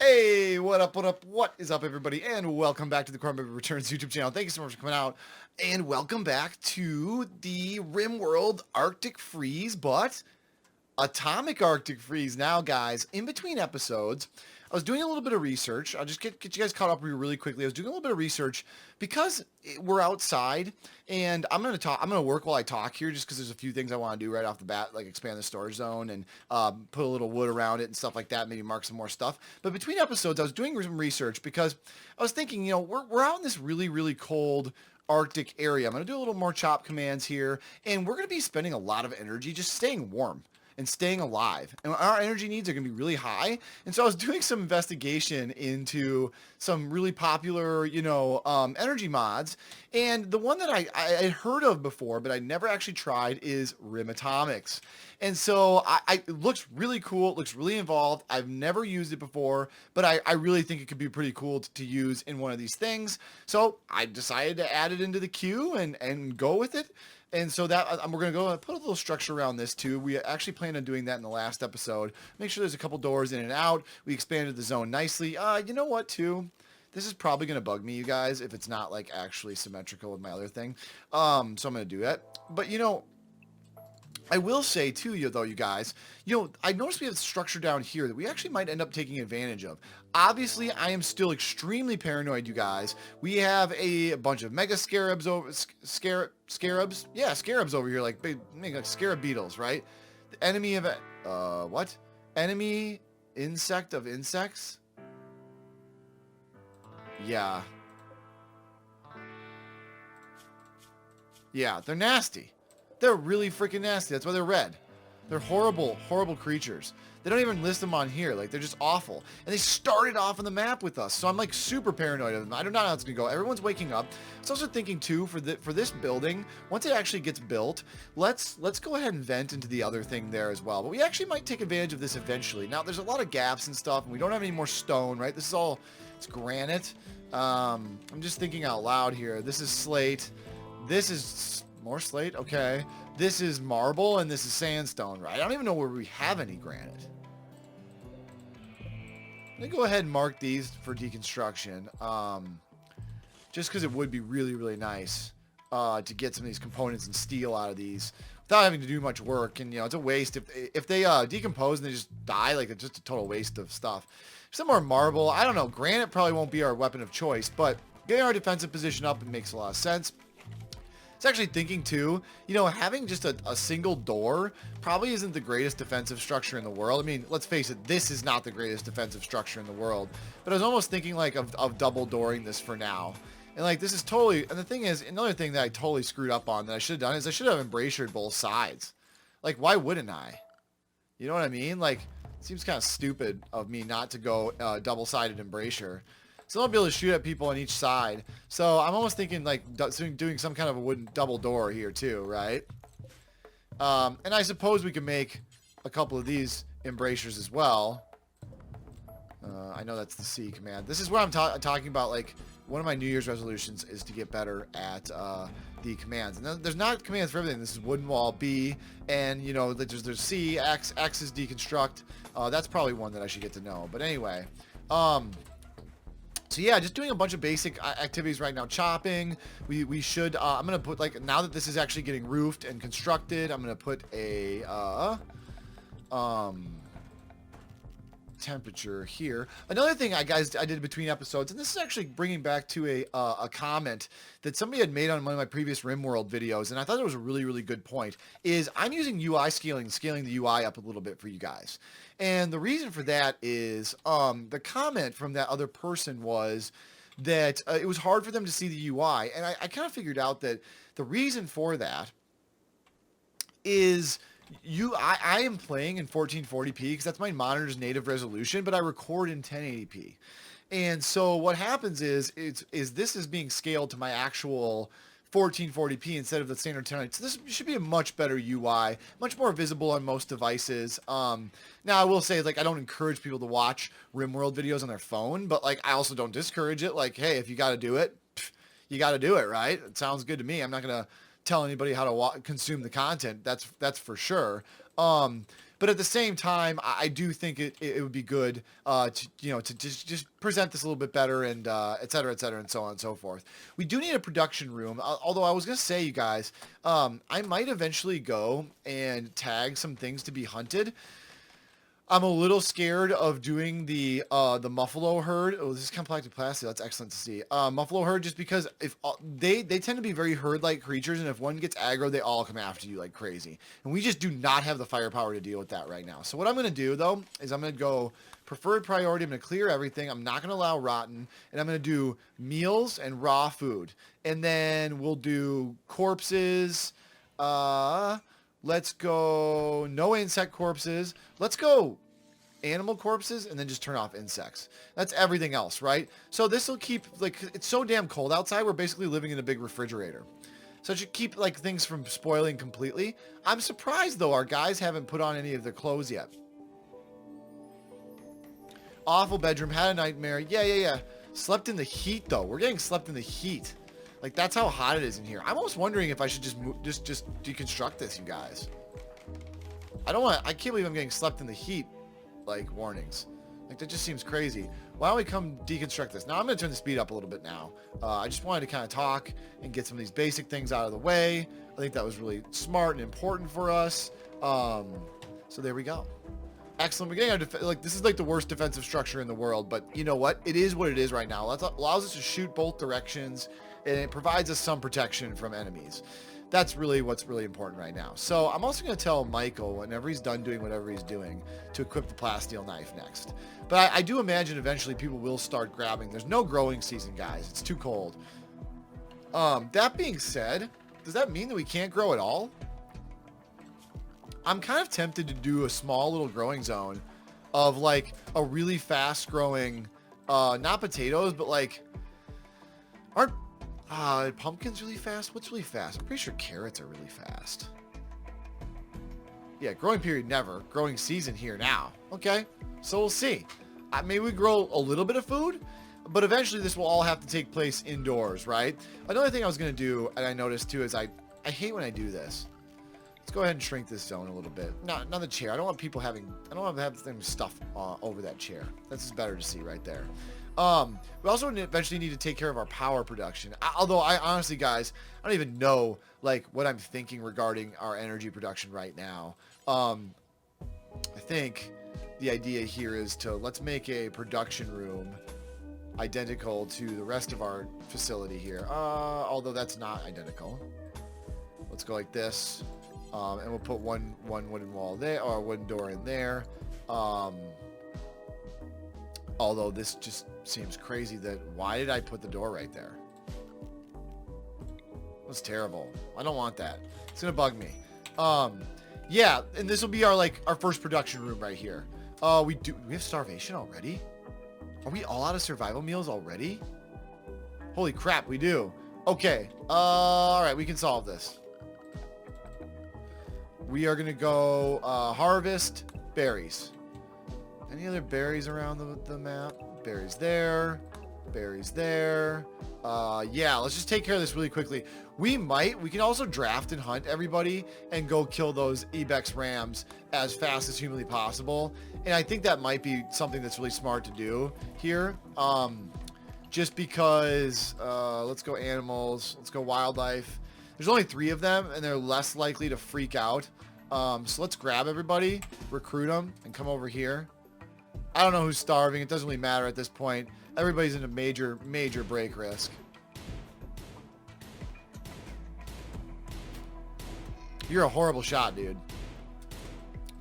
Hey, what up, what is up, everybody, and welcome back to the CornbreadReturns YouTube channel. Thank you so much for coming out, and welcome back to the Rimworld Arctic Freeze, but Atomic Arctic Freeze now, guys. In between episodes, I was doing a little bit of research. I'll just get you guys caught up really quickly. I was doing a little bit of research because we're outside, and I'm gonna work while I talk here, just because there's a few things I want to do right off the bat, like expand the storage zone and put a little wood around it and stuff like that. Maybe mark some more stuff. But between episodes, I was doing some research because I was thinking, we're out in this really cold Arctic area. I'm gonna do a little more chop commands here, and we're gonna be spending a lot of energy just staying warm and staying alive. And our energy needs are going to be really high. And so I was doing some investigation into some really popular, energy mods. And the one that I had heard of before, but I never actually tried, is Rimatomics. And so it looks really cool. It looks really involved. I've never used it before, but I really think it could be pretty cool to use in one of these things. So I decided to add it into the queue and go with it. And so that we're going to go and put a little structure around this too. We actually planned on doing that in the last episode. Make sure there's a couple doors in and out. We expanded the zone nicely. You know what too? This is probably going to bug me, you guys, if it's not like actually symmetrical with my other thing. So I'm going to do that. But I will say too, you guys, I noticed we have structure down here that we actually might end up taking advantage of. Obviously, I am still extremely paranoid, you guys. We have a bunch of mega scarabs scarabs? Yeah, scarabs over here, like big like scarab beetles, right? The enemy of what? Enemy insect of insects? Yeah. Yeah, they're nasty. They're really freaking nasty. That's why they're red. They're horrible creatures. They don't even list them on here. Like, they're just awful. And they started off on the map with us. So I'm like super paranoid of them. I don't know how it's gonna go. Everyone's waking up. I was also thinking too, for this building, once it actually gets built, let's go ahead and vent into the other thing there as well. But we actually might take advantage of this eventually. Now there's a lot of gaps and stuff, and we don't have any more stone, right? This is all, it's granite. I'm just thinking out loud here. This is slate. This is more slate. Okay. This is marble and this is sandstone, right? I don't even know where we have any granite. Let me go ahead and mark these for deconstruction. Just because it would be really nice to get some of these components and steel out of these without having to do much work. And it's a waste if they decompose and they just die. Like, it's just a total waste of stuff. Some more marble. I don't know. Granite probably won't be our weapon of choice, but getting our defensive position up, it makes a lot of sense. It's actually thinking too, having just a single door probably isn't the greatest defensive structure in the world. I mean, let's face it, this is not the greatest defensive structure in the world. But I was almost thinking like of double dooring this for now. And like, this is totally, and the thing is, another thing that I totally screwed up on that I should have done is I should have embrasured both sides. Like, why wouldn't I? You know what I mean? Like, it seems kind of stupid of me not to go double-sided embrasure. So I'll be able to shoot at people on each side. So I'm almost thinking like doing some kind of a wooden double door here too, right? And I suppose we can make a couple of these embrasures as well. I know that's the C command. This is what I'm talking about. Like, one of my New Year's resolutions is to get better at the commands. And there's not commands for everything. This is wooden wall, B, and there's C, X is deconstruct. That's probably one that I should get to know. But anyway, so yeah, just doing a bunch of basic activities right now. Chopping. We should. I'm gonna put, like, now that this is actually getting roofed and constructed, I'm gonna put a temperature here. Another thing I did between episodes, and this is actually bringing back to a comment that somebody had made on one of my previous Rimworld videos, and I thought it was a really good point, is I'm using UI scaling the UI up a little bit for you guys. And the reason for that is the comment from that other person was that it was hard for them to see the UI, and I kind of figured out that the reason for that is I am playing in 1440p because that's my monitor's native resolution, but I record in 1080p. And so what happens is this is being scaled to my actual 1440p instead of the standard 1080. So this should be a much better UI, much more visible on most devices. Now I will say, like, I don't encourage people to watch Rimworld videos on their phone, but like, I also don't discourage it. Like, hey, if you got to do it, you got to do it, right? It sounds good to me. I'm not gonna tell anybody how to consume the content. That's for sure. But at the same time, I do think it would be good to just present this a little bit better and et cetera, and so on and so forth. We do need a production room, although I was going to say, you guys, I might eventually go and tag some things to be hunted. I'm a little scared of doing the Muffalo herd. Oh, this is compacted plastic. That's excellent to see. Muffalo herd, just because if they tend to be very herd-like creatures, and if one gets aggro, they all come after you like crazy. And we just do not have the firepower to deal with that right now. So what I'm going to do, though, is I'm going to go preferred priority. I'm going to clear everything. I'm not going to allow rotten. And I'm going to do meals and raw food. And then we'll do corpses. Let's go no insect corpses. Let's go animal corpses and then just turn off insects. That's everything else, right? So this will keep, like, it's so damn cold outside. We're basically living in a big refrigerator. So it should keep, like, things from spoiling completely. I'm surprised, though, our guys haven't put on any of their clothes yet. Awful bedroom. Had a nightmare. Yeah. Slept in the heat, though. We're getting slept in the heat. Like, that's how hot it is in here. I'm almost wondering if I should just deconstruct this, you guys. I can't believe I'm getting slept in the heat, like, warnings. Like, that just seems crazy. Why don't we come deconstruct this? Now, I'm going to turn the speed up a little bit now. I just wanted to kind of talk and get some of these basic things out of the way. I think that was really smart and important for us. So there we go. Excellent. We're getting our this is like the worst defensive structure in the world, but you know what? It is what it is right now. It allows us to shoot both directions, and it provides us some protection from enemies. That's really what's really important right now. So I'm also going to tell Michael, whenever he's done doing whatever he's doing, to equip the plasteel knife next. But I do imagine eventually people will start grabbing. There's no growing season, guys. It's too cold. That being said, does that mean that we can't grow at all? I'm kind of tempted to do a small little growing zone of, like, a really fast growing, not potatoes, but, like, aren't pumpkins really fast? What's really fast? I'm pretty sure carrots are really fast. Yeah, growing period never. Growing season here now. Okay, so we'll see. Maybe we grow a little bit of food, but eventually this will all have to take place indoors, right? Another thing I was going to do, and I noticed too, is I hate when I do this. Let's go ahead and shrink this zone a little bit. Not the chair. I don't want people having, I don't want to have them stuff over that chair. That's just better to see right there. We also eventually need to take care of our power production. Although I honestly, guys, I don't even know, like, what I'm thinking regarding our energy production right now. I think the idea here is to, let's make a production room identical to the rest of our facility here. Although that's not identical. Let's go like this. And we'll put one wooden wall there, or wooden door in there. Although this just seems crazy that, why did I put the door right there? That's terrible. I don't want that. It's gonna bug me. Yeah, and this will be our first production room right here. We have starvation already? Are we all out of survival meals already? Holy crap, we do. Okay. All right, we can solve this. We are gonna go harvest berries. Any other berries around the map? Berries there. Berries there. Yeah, let's just take care of this really quickly. We can also draft and hunt everybody and go kill those Ibex rams as fast as humanly possible. And I think that might be something that's really smart to do here. Just because, let's go animals. Let's go wildlife. There's only 3 of them, and they're less likely to freak out. So let's grab everybody, recruit them, and come over here. I don't know who's starving. It doesn't really matter at this point. Everybody's in a major break risk. You're a horrible shot, dude.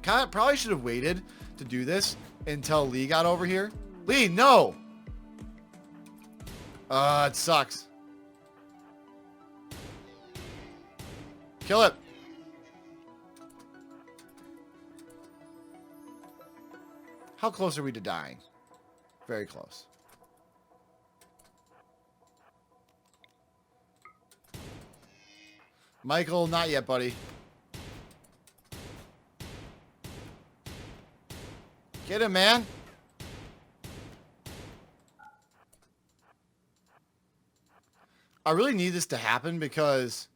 Probably should have waited to do this until Lee got over here. Lee, no! It sucks. Kill it. How close are we to dying? Very close. Michael, not yet, buddy. Get him, man. I really need this to happen because,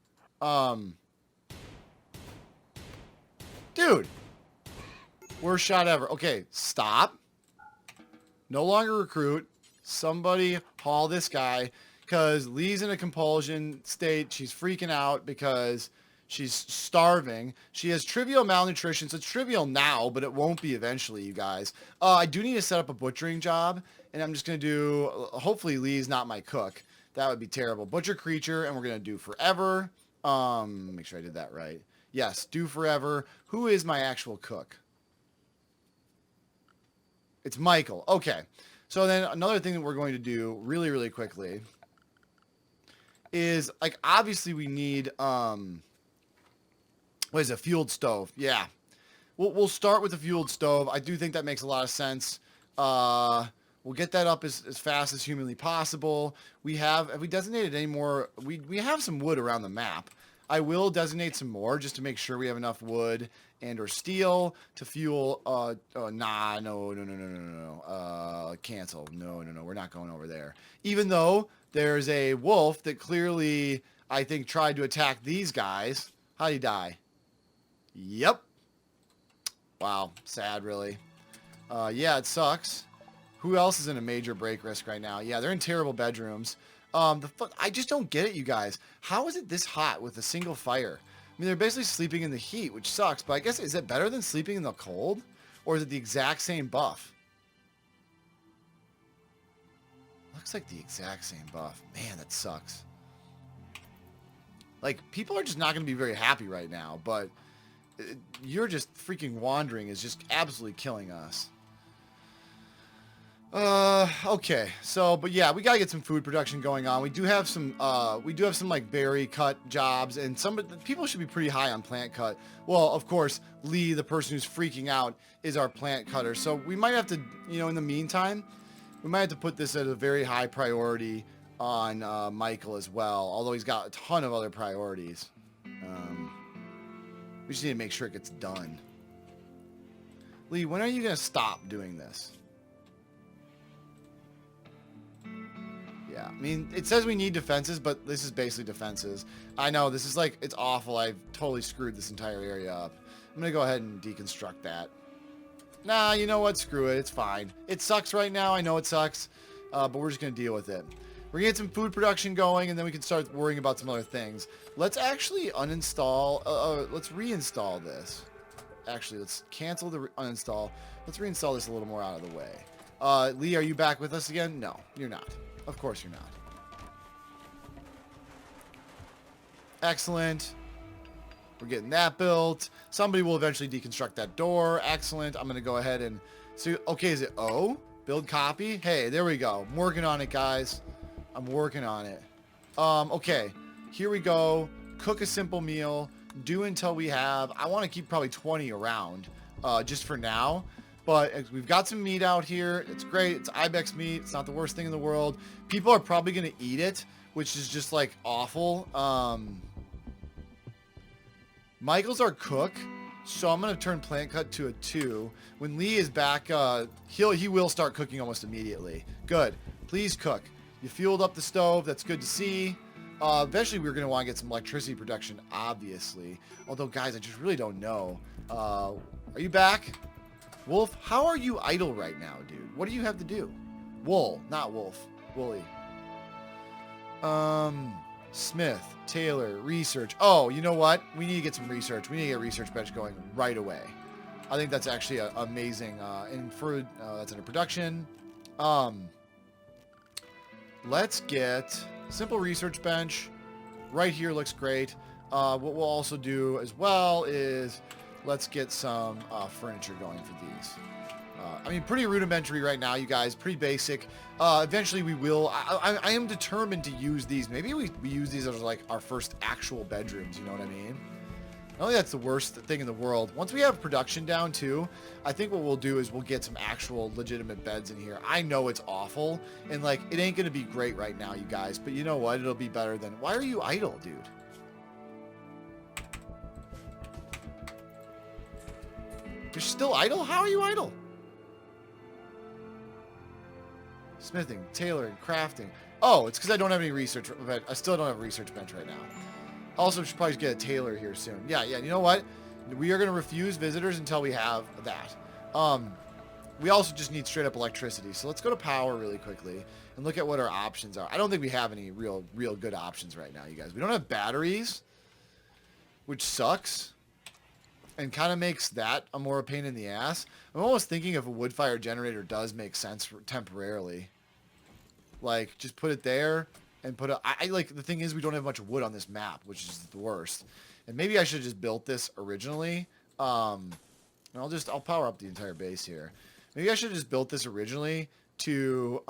dude. Worst shot ever. Okay, stop. No longer recruit. Somebody haul this guy because Lee's in a compulsion state. She's freaking out because she's starving. She has trivial malnutrition, so it's trivial now, but it won't be eventually, you guys. I do need to set up a butchering job, and I'm just going to do... Hopefully Lee's not my cook. That would be terrible. Butcher creature, and we're going to do forever. Make sure I did that right. Yes, do forever. Who is my actual cook? It's Michael. Okay. So then another thing that we're going to do really, really quickly is, like, obviously we need, what is it, fueled stove? Yeah. We'll start with the fueled stove. I do think that makes a lot of sense. We'll get that up as fast as humanly possible. Have we designated any more? We have some wood around the map. I will designate some more just to make sure we have enough wood and or steel to fuel, cancel. No, we're not going over there. Even though there's a wolf that clearly, I think, tried to attack these guys. How'd he die? Yep. Wow, sad, really. Yeah, it sucks. Who else is in a major break risk right now? Yeah, they're in terrible bedrooms. I just don't get it, you guys. How is it this hot with a single fire? I mean, they're basically sleeping in the heat, which sucks. But I guess, is it better than sleeping in the cold? Or is it the exact same buff? Looks like the exact same buff. Man, that sucks. Like, people are just not going to be very happy right now. But you're just freaking wandering is just absolutely killing us. Okay. So, but yeah, we gotta get some food production going on. We do have some like berry cut jobs, and people should be pretty high on plant cut. Well, of course, Lee, the person who's freaking out, is our plant cutter. So we might have to, in the meantime, we might have to put this at a very high priority on Michael as well. Although he's got a ton of other priorities. We just need to make sure it gets done. Lee, when are you gonna stop doing this? Yeah, I mean, it says we need defenses, but this is basically defenses. I know, this is like, it's awful. I've totally screwed this entire area up. I'm going to go ahead and deconstruct that. Nah, you know what? Screw it. It's fine. It sucks right now. I know it sucks, but we're just going to deal with it. We're going to get some food production going, and then we can start worrying about some other things. Let's actually uninstall, let's reinstall this. Actually, let's cancel the uninstall. Let's reinstall this a little more out of the way. Lee, are you back with us again? No, you're not. Of course you're not. Excellent. We're getting that built. Somebody will eventually deconstruct that door. Excellent. I'm going to go ahead and see. Okay, is it O? Build copy? Hey, there we go. I'm working on it, guys. I'm working on it. Okay. Here we go. Cook a simple meal. Do until we have... I want to keep probably 20 around just for now. But we've got some meat out here. It's great. It's ibex meat. It's not the worst thing in the world. People are probably going to eat it, which is just, like, awful. Michael's our cook, so I'm going to turn plant cut to a 2. When Lee is back, he will start cooking almost immediately. Good. Please cook. You fueled up the stove. That's good to see. Eventually, we're going to want to get some electricity production, obviously. Although, guys, I just really don't know. Are you back? Wolf, how are you idle right now, dude? What do you have to do? Wool, not wolf. Woolly. Smith, Taylor, research. Oh, you know what? We need to get some research. We need to get a research bench going right away. I think that's actually amazing. And for that's under production. Let's get simple research bench. Right here looks great. What we'll also do as well is let's get some furniture going for these. I mean, pretty rudimentary right now, you guys. Pretty basic. Eventually we will. I am determined to use these. Maybe we use these as like our first actual bedrooms. You know what I mean? I don't think that's the worst thing in the world. Once we have production down too, I think what we'll do is we'll get some actual legitimate beds in here. I know it's awful, and like it ain't gonna be great right now, you guys. But you know what? It'll be better than. Why are you idle, dude? You're still idle? How are you idle? Smithing, tailoring, crafting. Oh, it's because I don't have any research. I still don't have a research bench right now. Also, should probably get a tailor here soon. Yeah. You know what? We are going to refuse visitors until we have that. We also just need straight up electricity. So let's go to power really quickly and look at what our options are. I don't think we have any real good options right now, you guys. We don't have batteries, which sucks and kind of makes that a more pain in the ass. I'm almost thinking if a wood fire generator does make sense temporarily. Like, just put it there and put I like, the thing is we don't have much wood on this map, which is the worst. And maybe I should have just built this originally. And I'll power up the entire base here. Maybe I should have just built this originally to,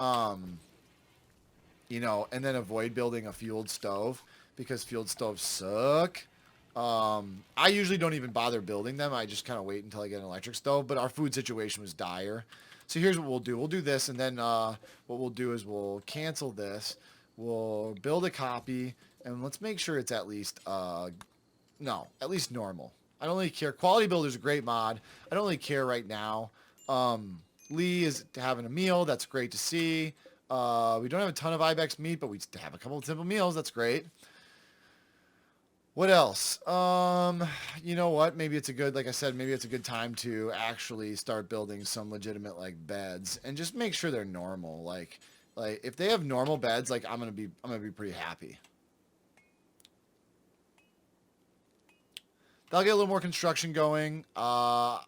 you know, and then avoid building a fueled stove because fueled stoves suck. I usually don't even bother building them. I just kind of wait until I get an electric stove, but our food situation was dire. So here's what we'll do. We'll do this, and then what we'll do is we'll cancel this. We'll build a copy, and let's make sure it's at least, no, at least normal. I don't really care. Quality Builder is a great mod. I don't really care right now. Lee is having a meal. That's great to see. We don't have a ton of Ibex meat, but we have a couple of simple meals. That's great. What else? You know what? Maybe it's a good, like I said, maybe it's a good time to actually start building some legitimate like beds and just make sure they're normal. Like if they have normal beds, like I'm gonna be pretty happy. That'll get a little more construction going. Wow.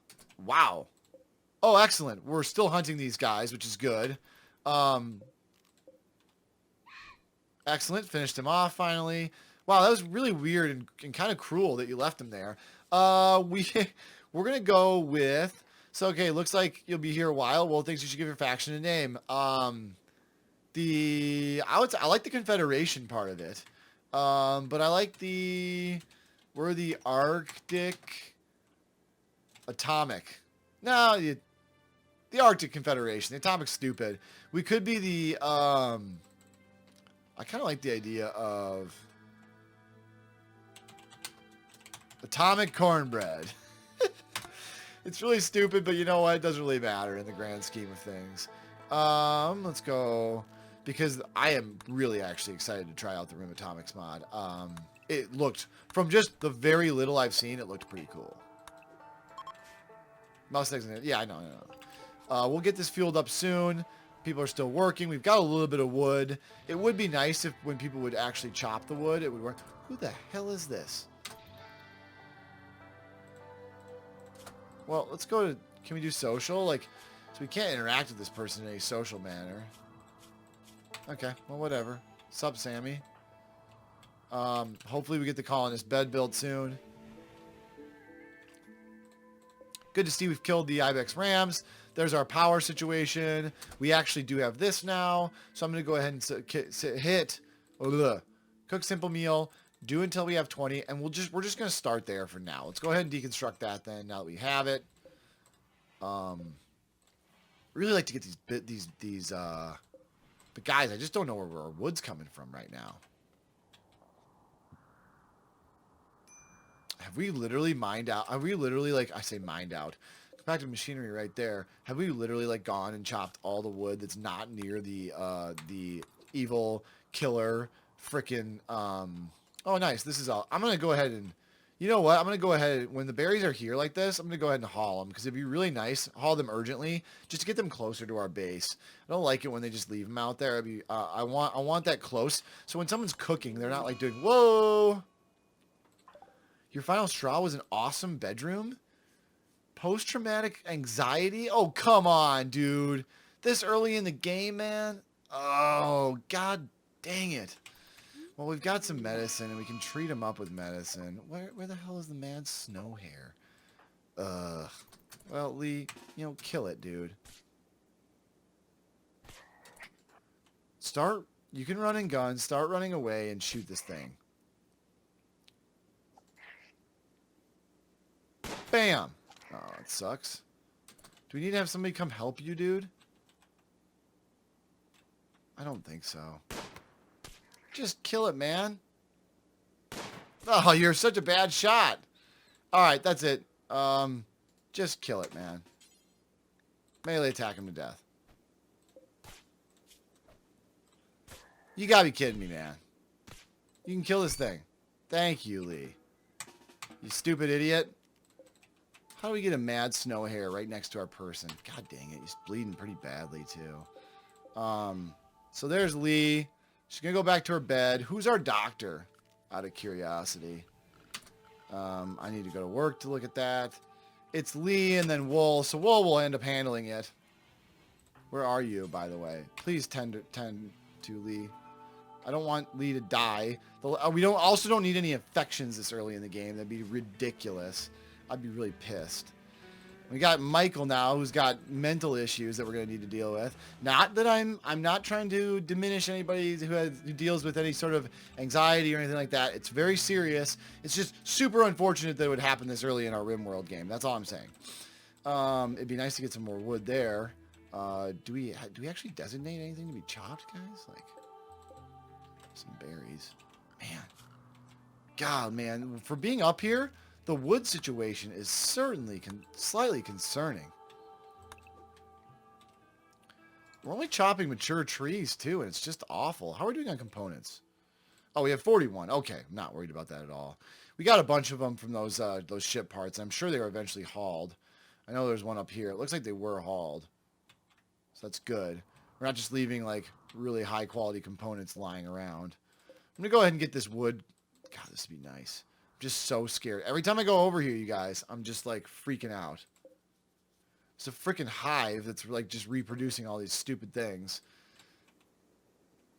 Oh, excellent. We're still hunting these guys, which is good. Excellent. Finished him off finally. Wow, that was really weird and kind of cruel that you left him there. We're gonna go with. So okay, looks like you'll be here a while. Well, thinks you should give your faction a name. I like the Confederation part of it, but I like we're the Arctic Atomic. No, the Arctic Confederation. The Atomic's stupid. We could be the. I kind of like the idea of Atomic Cornbread. It's really stupid, but you know what? It doesn't really matter in the grand scheme of things. Let's go, because I am really actually excited to try out the Rimatomics mod. It looked, from just the very little I've seen, it looked pretty cool. Mustangs, yeah, I know. We'll get this fueled up soon. People are still working. We've got a little bit of wood. It would be nice if when people would actually chop the wood, it would work. Who the hell is this? Well, let's go to, can we do social? Like, so we can't interact with this person in a social manner. Okay, well, whatever. Sup, Sammy? Hopefully we get the colonist bed built soon. Good to see we've killed the Ibex Rams. There's our power situation. We actually do have this now. So I'm going to go ahead and hit cook simple meal. Do until we have 20, and we're just going to start there for now. Let's go ahead and deconstruct that then. Now that we have it, really like to get these. But guys, I just don't know where our wood's coming from right now. Have we literally mined out? Have we literally, like, I say mined out. Compacted machinery right there. Have we literally, like, gone and chopped all the wood that's not near the evil killer frickin', oh, nice. This is all. I'm going to go ahead and, you know what? I'm going to go ahead, when the berries are here like this, I'm going to go ahead and haul them, because it'd be really nice. Haul them urgently, just to get them closer to our base. I don't like it when they just leave them out there. I want that close, so when someone's cooking, they're not, like, doing, whoa! Your final straw was an awesome bedroom? Post-traumatic anxiety? Oh, come on, dude. This early in the game, man? Oh, god dang it. Well, we've got some medicine, and we can treat him up with medicine. Where the hell is the mad snow hair? Well, Lee, you know, kill it, dude. You can run and gun, start running away, and shoot this thing. Bam! Oh, it sucks. Do we need to have somebody come help you, dude? I don't think so. Just kill it, man. Oh, you're such a bad shot. Alright, that's it. Just kill it, man. Melee attack him to death. You gotta be kidding me, man. You can kill this thing. Thank you, Lee. You stupid idiot. How do we get a mad snow hare right next to our person? God dang it, he's bleeding pretty badly too. So there's Lee. She's gonna go back to her bed. Who's our doctor? Out of curiosity. I need to go to work to look at that. It's Lee and then Wool. So Wool will end up handling it. Where are you, by the way? Please tend to Lee. I don't want Lee to die. We also don't need any infections this early in the game. That'd be ridiculous. I'd be really pissed. We got Michael now, who's got mental issues that we're going to need to deal with. Not that I'm not trying to diminish anybody who deals with any sort of anxiety or anything like that. It's very serious. It's just super unfortunate that it would happen this early in our Rimworld game. That's all I'm saying. It'd be nice to get some more wood there. Do we actually designate anything to be chopped, guys? Like some berries. Man. God, man. For being up here, the wood situation is certainly slightly concerning. We're only chopping mature trees, too, and it's just awful. How are we doing on components? Oh, we have 41. Okay, I'm not worried about that at all. We got a bunch of them from those ship parts. I'm sure they were eventually hauled. I know there's one up here. It looks like they were hauled. So that's good. We're not just leaving, like, really high-quality components lying around. I'm going to go ahead and get this wood. God, this would be nice. Just so scared. Every time I go over here, you guys, I'm just like freaking out. It's a freaking hive that's like just reproducing all these stupid things.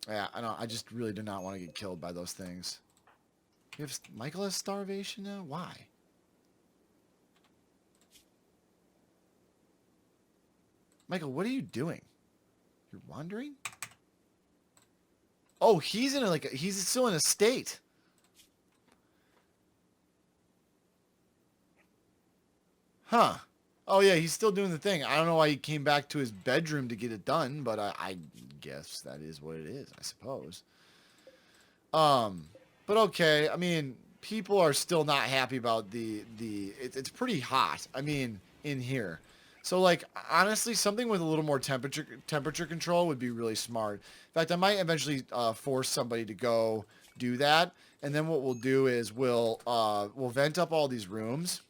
Yeah, I know. I just really do not want to get killed by those things. Michael has starvation now? Why? Michael, what are you doing? You're wandering? Oh, he's in he's still in a state. Huh. Oh, yeah, he's still doing the thing. I don't know why he came back to his bedroom to get it done, but I guess that is what it is, I suppose. But okay, I mean, people are still not happy about it's pretty hot, I mean, in here. So, like, honestly, something with a little more temperature control would be really smart. In fact, I might eventually force somebody to go do that, and then what we'll do is we'll vent up all these rooms.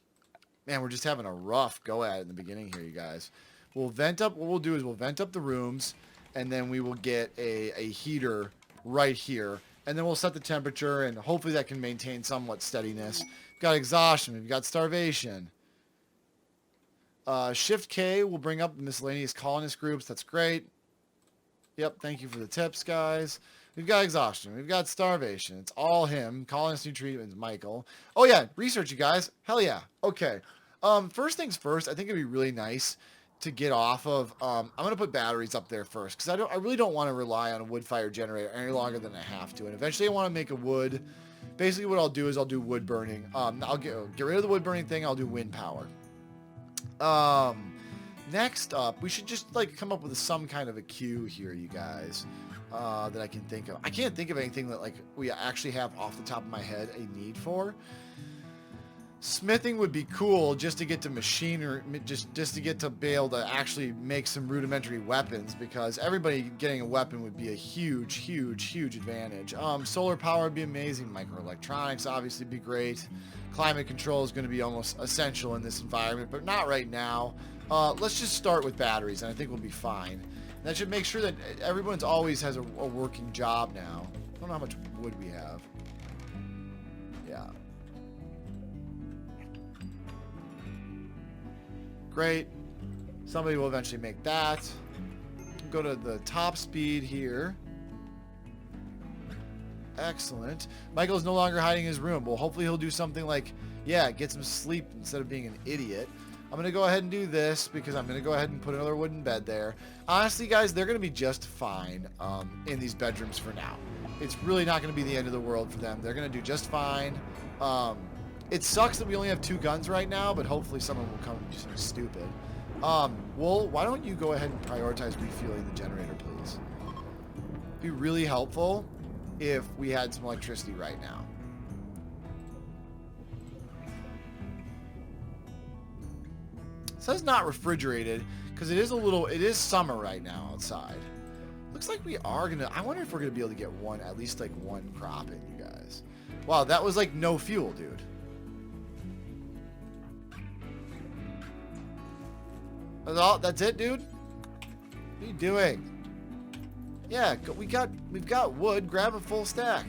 Man, we're just having a rough go at it in the beginning here, you guys. What we'll do is we'll vent up the rooms, and then we will get a heater right here. And then we'll set the temperature, and hopefully that can maintain somewhat steadiness. We've got exhaustion. We've got starvation. Shift K will bring up the miscellaneous colonist groups. That's great. Yep, thank you for the tips, guys. We've got exhaustion. We've got starvation. It's all him. Colonist new treatments, Michael. Oh, yeah, research, you guys. Hell yeah. Okay. First things first, I think it'd be really nice to get off of, I'm going to put batteries up there first, because I really don't want to rely on a wood fire generator any longer than I have to. And eventually I want to make a wood. Basically what I'll do is I'll do wood burning. I'll get rid of the wood burning thing. I'll do wind power. Next up, we should just like come up with some kind of a queue here, you guys, that I can think of. I can't think of anything that like we actually have off the top of my head a need for. Smithing would be cool just to get to machinery, just to get to be able to actually make some rudimentary weapons, because everybody getting a weapon would be a huge advantage. Solar power would be amazing. Microelectronics obviously be great. Climate control is going to be almost essential in this environment, but not right now. Let's just start with batteries, and I think we'll be fine. And that should make sure that everyone's always has a working job now. I don't know how much wood we have. Yeah. Great. Somebody will eventually make that. Go to the top speed here. Excellent. Michael's no longer hiding in his room. Well, hopefully he'll do something like, yeah, get some sleep instead of being an idiot. I'm going to go ahead and do this because I'm going to go ahead and put another wooden bed there. Honestly, guys, they're going to be just fine in these bedrooms for now. It's really not going to be the end of the world for them. They're going to do just fine. It sucks that we only have 2 guns right now, but hopefully someone will come and do something stupid. Wool, why don't you go ahead and prioritize refueling the generator, please? It'd be really helpful if we had some electricity right now. It says not refrigerated because it is summer right now outside. Looks like we are gonna, I wonder if we're gonna be able to get at least like one crop in, you guys. Wow, that was like no fuel, dude. That's it, dude? What are you doing? Yeah, we've got wood. Grab a full stack.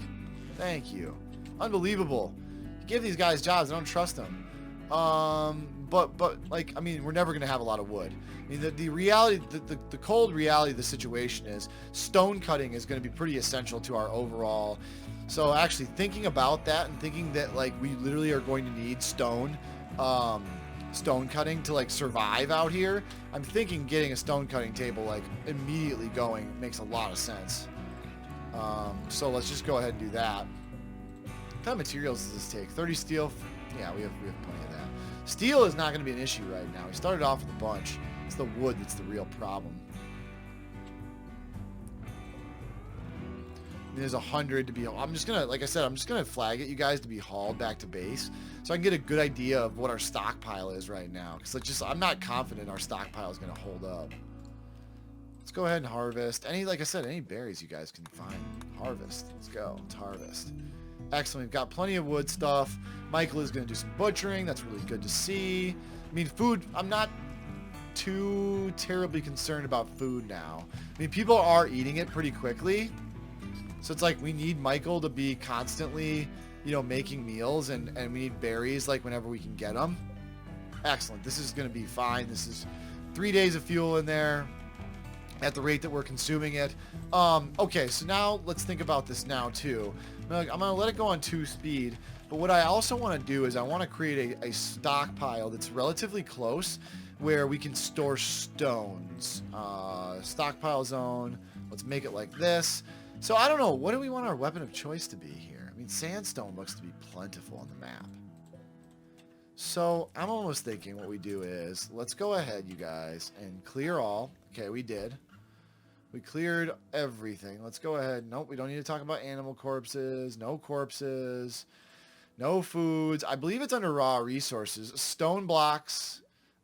Thank you. Unbelievable. You give these guys jobs. I don't trust them. But like, I mean, we're never gonna have a lot of wood. I mean, the reality, the cold reality of the situation is stone cutting is going to be pretty essential to our overall. So actually thinking about that and thinking that like we literally are going to need stone cutting to like survive out here, I'm thinking getting a stone cutting table like immediately going makes a lot of sense. So let's just go ahead and do that. What kind of materials does this take? 30 steel. Yeah, we have plenty of that. Steel is not going to be an issue right now. We started off with a bunch. It's the wood that's the real problem. I mean, there's 100 to be. I'm just gonna, like I said, I'm just gonna flag it, you guys, to be hauled back to base, so I can get a good idea of what our stockpile is right now. Because I'm not confident our stockpile is gonna hold up. Let's go ahead and harvest like I said, any berries you guys can find. Harvest. Let's go. Let's harvest. Excellent. We've got plenty of wood stuff. Michael is going to do some butchering. That's really good to see. I mean, food, I'm not too terribly concerned about food now. I mean, people are eating it pretty quickly. So it's like we need Michael to be constantly, you know, making meals, and we need berries like whenever we can get them. Excellent. This is going to be fine. This is 3 days of fuel in there at the rate that we're consuming it. Okay, so now let's think about this now too. I'm gonna let it go on 2 speed, but what I also want to do is I want to create a stockpile that's relatively close where we can store stones. Stockpile zone. Let's make it like this. So I don't know, what do we want our weapon of choice to be here? I mean, sandstone looks to be plentiful on the map. So I'm almost thinking what we do is, let's go ahead, you guys, and clear all. Okay, we did. We cleared everything. Let's go ahead. Nope, we don't need to talk about animal corpses. No corpses. No foods. I believe it's under raw resources. Stone blocks.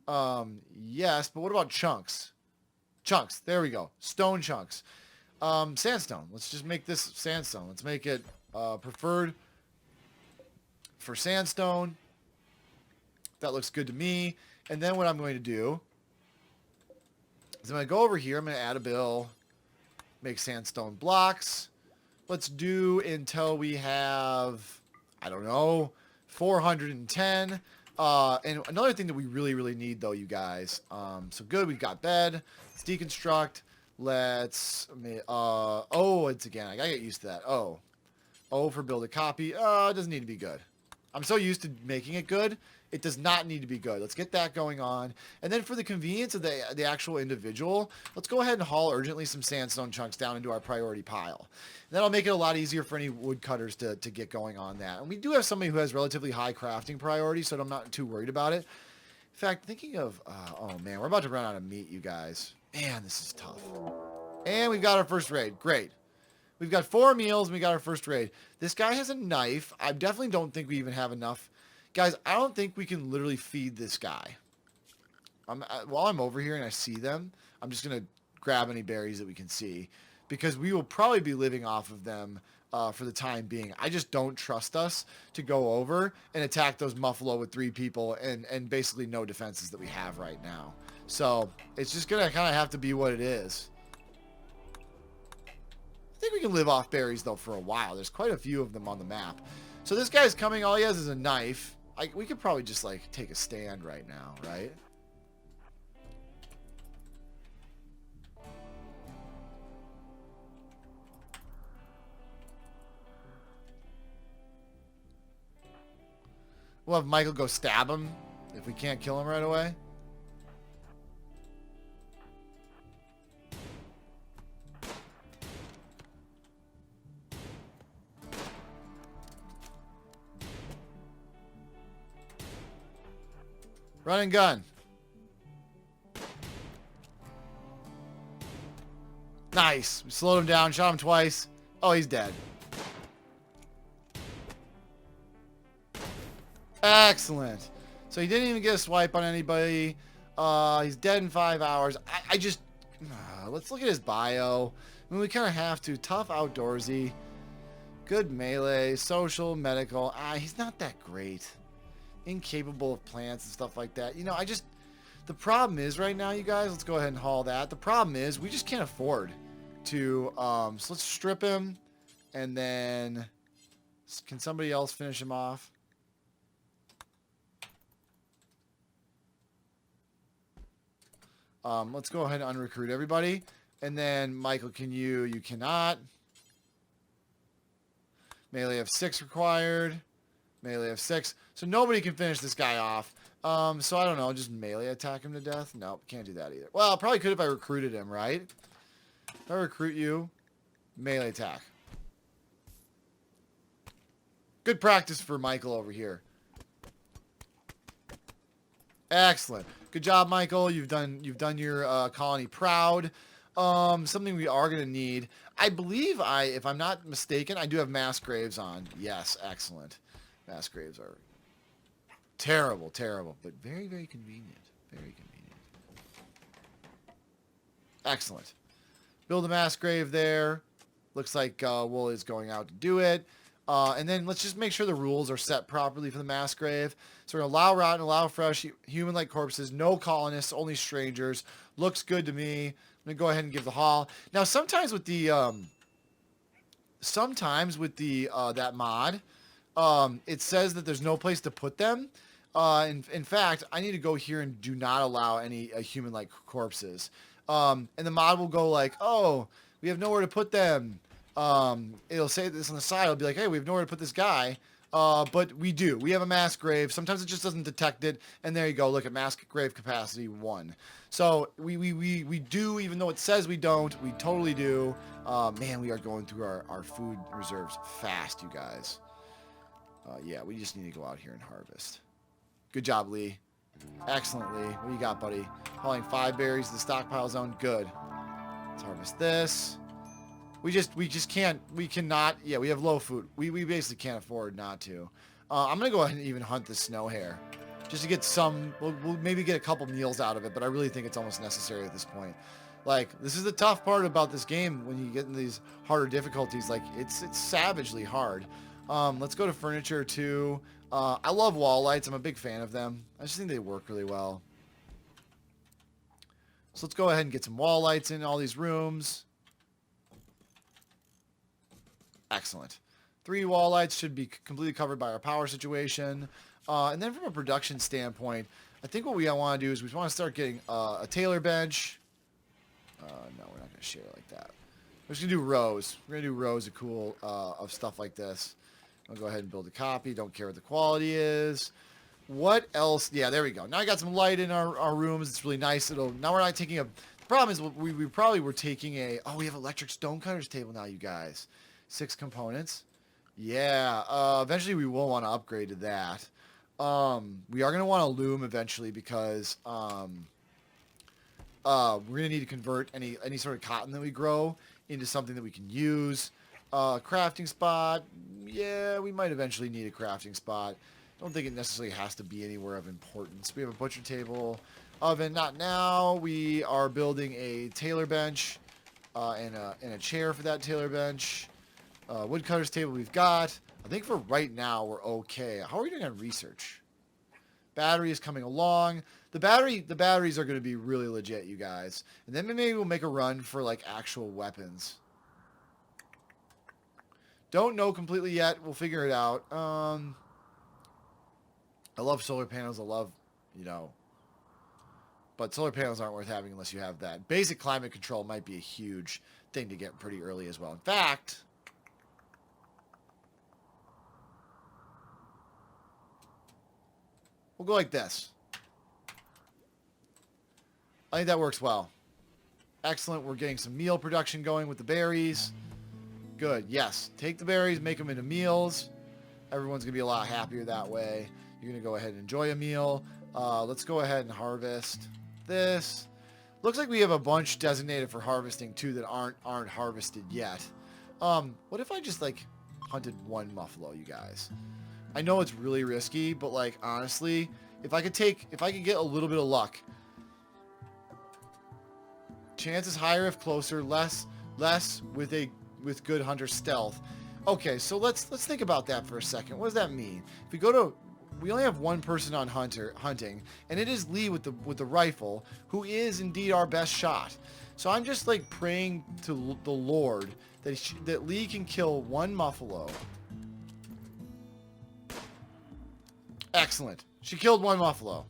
Yes, but what about chunks? Chunks. There we go. Stone chunks. Sandstone. Let's just make this sandstone. Let's make it preferred for sandstone. That looks good to me. And then what I'm going to do is I'm going to go over here. I'm going to add a bill. Make sandstone blocks. Let's do until we have, I don't know, 410. And another thing that we really need, though, you guys. So good. We've got bed. Let's deconstruct. Let's, it's again. I got to get used to that. O for build a copy. It doesn't need to be good. I'm so used to making it good. It does not need to be good. Let's get that going on. And then for the convenience of the actual individual, let's go ahead and haul urgently some sandstone chunks down into our priority pile. And that'll make it a lot easier for any woodcutters to get going on that. And we do have somebody who has relatively high crafting priority, so I'm not too worried about it. In fact, thinking of, oh man, we're about to run out of meat, you guys. Man, this is tough. And we've got our first raid. Great. We've got 4 meals and we got our first raid. This guy has a knife. I definitely don't think we even have enough. Guys, I don't think we can literally feed this guy. While I'm over here and I see them, I'm just going to grab any berries that we can see, because we will probably be living off of them for the time being. I just don't trust us to go over and attack those Muffalo with 3 people and basically no defenses that we have right now. So it's just going to kind of have to be what it is. I think we can live off berries, though, for a while. There's quite a few of them on the map. So this guy's coming. All he has is a knife. We could probably just, like, take a stand right now, right? We'll have Michael go stab him if we can't kill him right away. Run and gun. Nice. We slowed him down, shot him twice. Oh, he's dead. Excellent. So he didn't even get a swipe on anybody. He's dead in 5 hours. I just... let's look at his bio. I mean, we kind of have to. Tough, outdoorsy. Good melee. Social, medical. He's not that great. Incapable of plants and stuff like that. You know, The problem is right now, you guys, let's go ahead and haul that. The problem is we just can't afford to, so let's strip him, and then can somebody else finish him off? Let's go ahead and unrecruit everybody. And then, Michael, you cannot. Melee of 6 required. Melee of 6. So nobody can finish this guy off. So I don't know, just melee attack him to death? Nope, can't do that either. Well, I probably could if I recruited him, right? If I recruit you, melee attack. Good practice for Michael over here. Excellent. Good job, Michael. You've done your colony proud. Something we are gonna need. I believe if I'm not mistaken, I do have mass graves on. Yes, excellent. Mass graves are terrible, but very, very convenient. Very convenient. Excellent. Build a mass grave there. Looks like Wool is going out to do it. And then let's just make sure the rules are set properly for the mass grave. So we're going to allow rotten, allow fresh, human-like corpses, no colonists, only strangers. Looks good to me. I'm going to go ahead and give the haul. Now, sometimes with the that mod, it says that there's no place to put them. In fact, I need to go here and do not allow any human-like corpses. And the mod will go like, oh, we have nowhere to put them. It'll say this on the side. It'll be like, hey, we have nowhere to put this guy. But we do. We have a mass grave. Sometimes it just doesn't detect it. And there you go. Look at mass grave capacity 1. So we do, even though it says we don't, we totally do. Man, we are going through our food reserves fast, you guys. Yeah, we just need to go out here and harvest. Good job, Lee. Excellent, Lee. What do you got, buddy? Hauling 5 berries to the stockpile zone. Good. Let's harvest this. We cannot, yeah, we have low food. We basically can't afford not to. I'm going to go ahead and even hunt the snow hare. Just to get some, we'll maybe get a couple meals out of it, but I really think it's almost necessary at this point. Like, this is the tough part about this game when you get in these harder difficulties. Like, it's savagely hard. Let's go to furniture too. I love wall lights. I'm a big fan of them. I just think they work really well. So let's go ahead and get some wall lights in all these rooms. Excellent. 3 wall lights should be completely covered by our power situation. And then from a production standpoint, I think what we want to do is we want to start getting a tailor bench. No, we're not going to share it like that. We're just going to do rows. We're going to do rows of stuff like this. I'll go ahead and build a copy. Don't care what the quality is. What else? Yeah, there we go. Now I got some light in our rooms. It's really nice. Now we're not taking a... The problem is we probably were taking a... Oh, we have electric stonecutters table now, you guys. 6 components. Yeah. Eventually we will want to upgrade to that. We are going to want a loom eventually because we're going to need to convert any sort of cotton that we grow into something that we can use. Crafting spot. Yeah, we might eventually need a crafting spot. Don't think it necessarily has to be anywhere of importance. We have a butcher table. Oven, not now. We are building a tailor bench and a chair for that tailor bench. Woodcutter's table we've got. I think for right now we're okay. How are we doing on research? Battery is coming along. The batteries are going to be really legit, you guys. And then maybe we'll make a run for like actual weapons. Don't know completely yet. We'll figure it out. I love solar panels. I love, but solar panels aren't worth having unless you have that. Basic climate control might be a huge thing to get pretty early as well. In fact, we'll go like this. I think that works well. Excellent. We're getting some meal production going with the berries. Good. Yes. Take the berries, make them into meals. Everyone's going to be a lot happier that way. You're going to go ahead and enjoy a meal. Let's go ahead and harvest this. Looks like we have a bunch designated for harvesting too that aren't harvested yet. What if I just like hunted 1 buffalo, you guys? I know it's really risky, but like honestly, if I could get a little bit of luck. Chances higher if closer, less with good hunter stealth. Okay, so let's think about that for a second. What does that mean? If we go to we only have one person on hunting, and it is Lee with the rifle, who is indeed our best shot. So I'm just like praying to the Lord that Lee can kill one muffalo. Excellent. She killed one muffalo.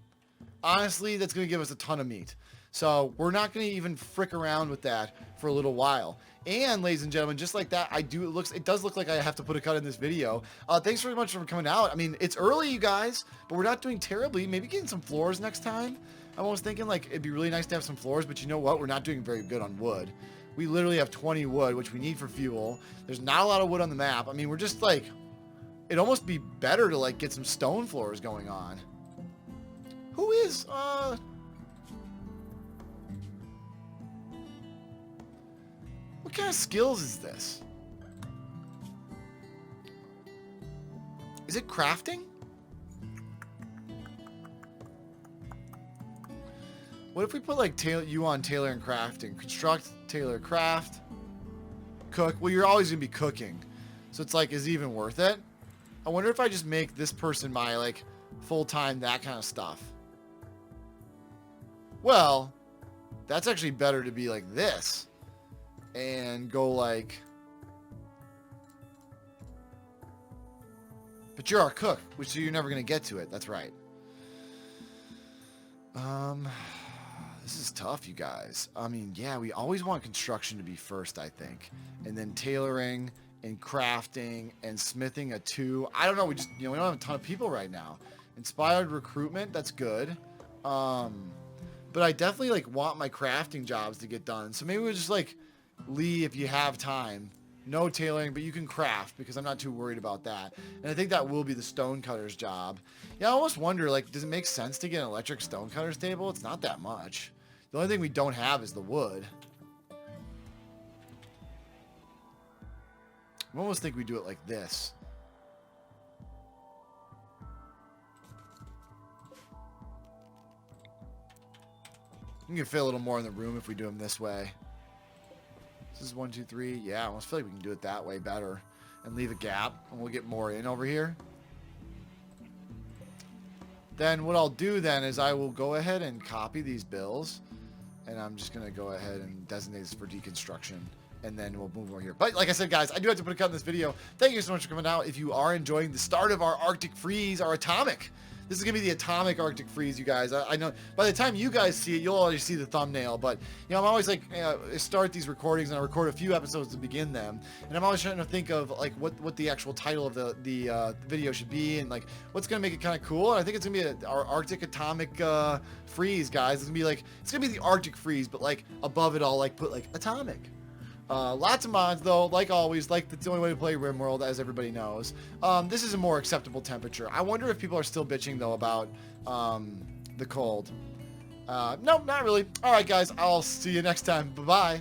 Honestly, that's going to give us a ton of meat. So we're not going to even frick around with that for a little while. And ladies and gentlemen, just like that, it does look like I have to put a cut in this video. Thanks very much for coming out. I mean, it's early, you guys, but we're not doing terribly. Maybe getting some floors next time. I was thinking like it'd be really nice to have some floors, but you know what? We're not doing very good on wood. We literally have 20 wood, which we need for fuel. There's not a lot of wood on the map. I mean, we're just like, it'd almost be better to like get some stone floors going on. Who is, what kind of skills is this? Is it crafting? What if we put like you on tailor and crafting? Construct, tailor, craft, cook. Well, you're always gonna be cooking, so it's like, is it even worth it? I wonder if I just make this person my like full-time that kind of stuff. Well, that's actually better to be like this and go like, but you're our cook, which so you're never gonna get to it. That's right. This is tough, you guys. I mean, yeah, we always want construction to be first, I think, and then tailoring and crafting and smithing a 2. I don't know. We just, we don't have a ton of people right now. Inspired recruitment, that's good. But I definitely like want my crafting jobs to get done. So maybe we'll just like, Lee, if you have time, no tailoring, but you can craft, because I'm not too worried about that. And I think that will be the stonecutter's job. Yeah, I almost wonder, like, does it make sense to get an electric stonecutter's table? It's not that much. The only thing we don't have is the wood. I almost think we do it like this. You can fit a little more in the room if we do them this way. This is 1, 2, 3. Yeah, I almost feel like we can do it that way better. And leave a gap, and we'll get more in over here. Then what I'll do then is I will go ahead and copy these bills. And I'm just going to go ahead and designate this for deconstruction. And then we'll move over here. But like I said, guys, I do have to put a cut in this video. Thank you so much for coming out. If you are enjoying the start of our Arctic freeze, our atomic. This is going to be the atomic Arctic freeze, you guys. I know by the time you guys see it, you'll already see the thumbnail. But, I'm always like, I start these recordings and I record a few episodes to begin them. And I'm always trying to think of like what the actual title of the video should be, and like what's going to make it kind of cool. And I think it's going to be our Arctic atomic freeze, guys. It's going to be like, it's going to be the Arctic freeze, but like above it all, like put like atomic. Lots of mods though, like always, like that's the only way to play Rimworld, as everybody knows. This is a more acceptable temperature. I wonder if people are still bitching though about the cold. No, not really. Alright guys, I'll see you next time. Bye-bye.